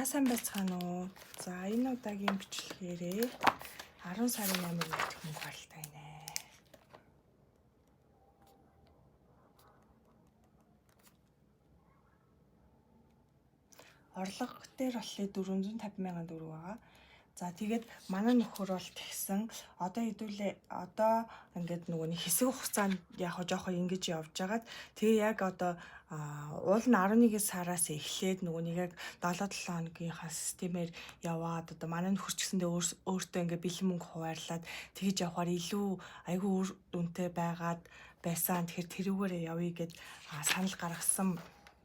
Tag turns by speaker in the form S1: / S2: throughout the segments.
S1: сайн байцгаана уу? За энэ удаагийн бичлэгээрээ 10 сарын 8-нд мэдэх мөнгө харалтай нэ. Орлого дээр болохоор 450,000 төгрөг байгаа. За тэгээд манай нөхөр бол тэгсэн одоо ингээд нөгөө нэг хэсэг хугацаанд яг жоохон ингэж явж байгаад тэгээ яг одоо уул нь 11 сараас эхлээд нөгөө нэг яг 7-7 хоногийнхаа системээр яваад одоо манай нөхөр ч гэсэндээ өөртөө ингээд бэлэн мөнгө хуваарлаад тэгж явахаар илүү айгүй үр дүнтэй байгаад байсан. Тэгэхээр тэрүүгээрээ явъя гэд санал гаргасан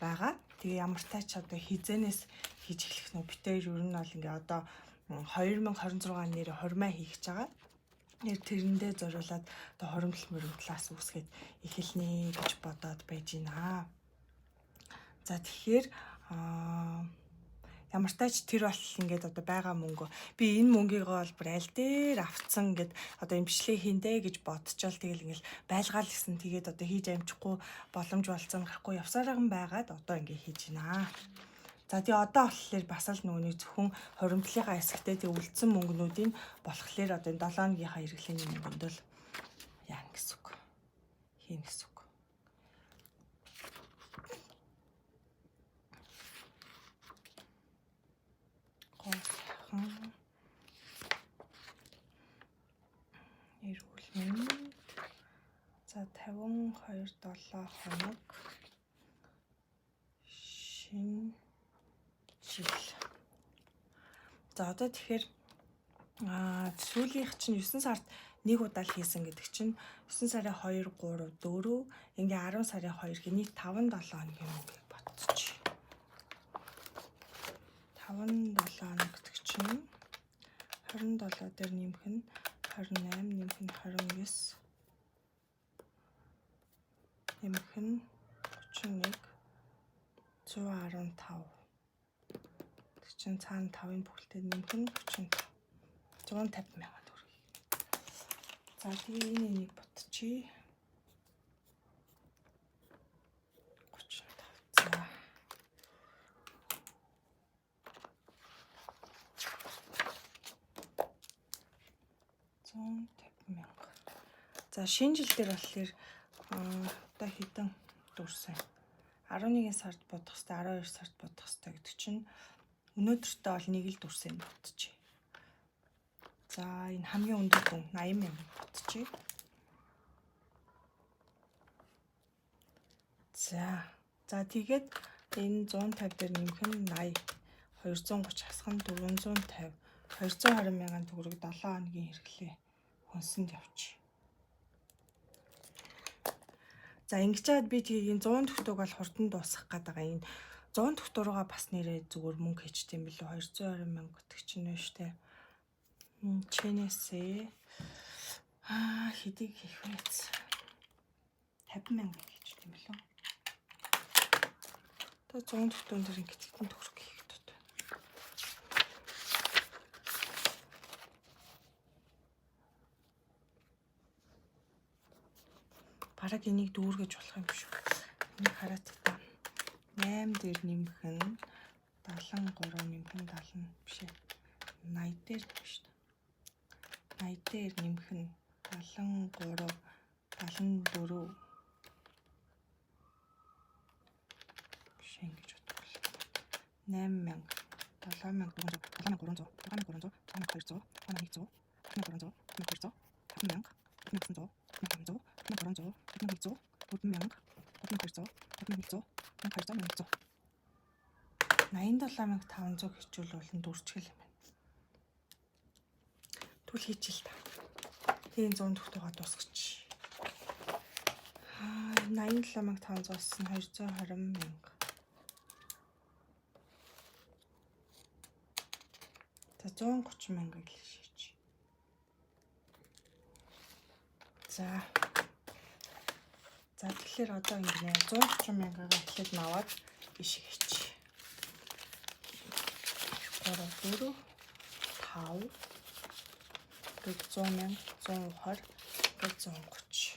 S1: байгаа. Тэгээ ямар тач одоо хизэнээс хийж эхлэх нөө битээр ер нь бол ингээд одоо 2026 нэр хормоо хийх гэж байгаа. Тэрэндээ зориулаад одоо хоримтлал мөрөмтлаас үүсгээд эхэлнэ гэж бодоод байж байна. За тэгэхээр ямар тач тэр бол ингээд одоо байгаа мөнгө би энэ мөнгийг бол бүр аль дээр авцсан гэд одоо юм бичлэг хийндэ гэж бодчихвол тэгэл ингээл байлгаал гэсэн тэгээд одоо хийж амжихгүй боломж болцсон гарахгүй явсараахан байгаад одоо ингээ хийж байна. За тий одоо болохоор бас л нөгөөний зөвхөн хоримтлынхаа хэсэгтээ тий үлдсэн мөнгнүүдийн болохоор одоо энэ 7 хоногийнхаа хэрэглээний мөнгөнд л яа гэсэн үг. Хийн гэсэн үг. Эрүүл мэнд. За 52-7 хоног шин жил. За одоо тэгэхээр сүүлийнх чинь 9 сард нэг удаа л хийсэн гэдэг чинь 9 сарын 2, 3, 4 ингээ 10 сарын 2 нийт 5-7 хоногийн мөнгөийг ботчих. 5-7 хоног гэдэг чинь 27 дээр нэмэх нь 28, нэмэх нь 29, нэмэх нь 31, 115. Чин цаана 5-ын бүхэлдээ нэмэх нь 45. 150,000 төгрөг. За тэгээ энэ энийг ботчих. 35. За. За шинэ жил дээр болохоор одоо хэдэн дүрсэн 11 сард бодох хэвээр 12 сард бодох хэвээр гэдэг чинь өнөөдөртөө бол нэг л дүрсэн бодчих. За энэ хамгийн өндөр дүн 80,000 бодчих. За тэгээд энэ 150 дээр нэмэх нь 80, 230 хасах нь 450, 220,000 төгрөг 7 хоногийн хэрэглээ хүнсэнд явчих. За ингэж чад би тийг энэ 100 төгтөг бол хурдан дуусгах гэдэг байгаа. Энэ 100 төгтөрөөгөө бас нэрээ зүгээр мөнгө хийчтэй юм билүү 220,000 гэдэг чинь нь штэ. Чинээсээ хэдийг хийх вэ? 50,000 хийчтэй юм билүү. Одоо 100 төгтөн дээр ингэж хэдэн төгрөг хийх вэ? Бараг энийг дүүргэж болох юм шүү. Энийг хараад та 8 дээр нэмэх нь 73, нэмэх нь 70 биш ээ. 80 дээр биш үү? 80 дээр нэмэх нь 73, 74 биш ингэж бодвол 8,000, 7,400, 7,300, 7,400, 7,200, 7,100, 7,400, 7,200, 5,000, 7,900, 7,500, 7,400, 7,100, 4,000, 4,200, 4,100, 4,200, 87,500 хичүүл болон дүрчгэл юм байна. Түл хийчихэл та. Тэгээ 100 төгтөгөө дуусгач. 87,500-аас нь 220,000. За 130,000 л шийдэж. За тэгэхээр одоо ингэ 130,000-аа эхлээд наваад биш хийчих. 3, 4, 5, 100,000, 120, 130.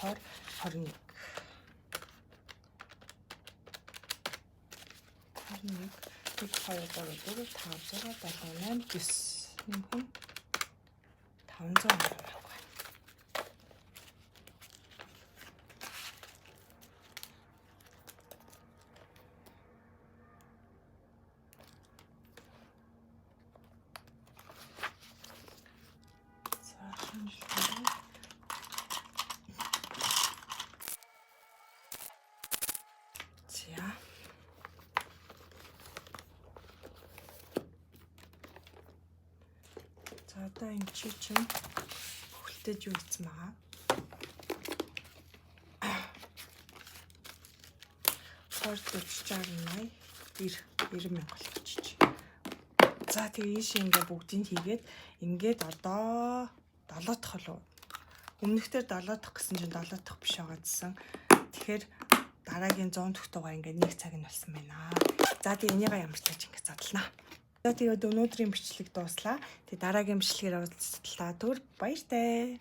S1: болохоор 21. 21 2 2 3 4 5 6 7 8 9 нэмхэн 500 байна. За одоо энэ чинь бүхэлдээ юу хийсэн байгаа? Хорт 60 90 мянга болчихчих. За тэгээ ийш ингээ бүгдийг хийгээд ингээд одоо 7 дахь болов. Өмнөхдөр 7 дахь гэсэн чинь 7 дахь биш байгаа гэсэн. Тэгэхээр дараагийн 100 дахь тугаа ингээд 1 цаг нь болсон байна. За тэгээ энийгээ ямар ч тач ингээд задлнаа. За тэгээд өнөөдрийн бичлэг дууслаа. Тэгээ дараагийн бичлэгээр уулзтлаа. Түр баяртай.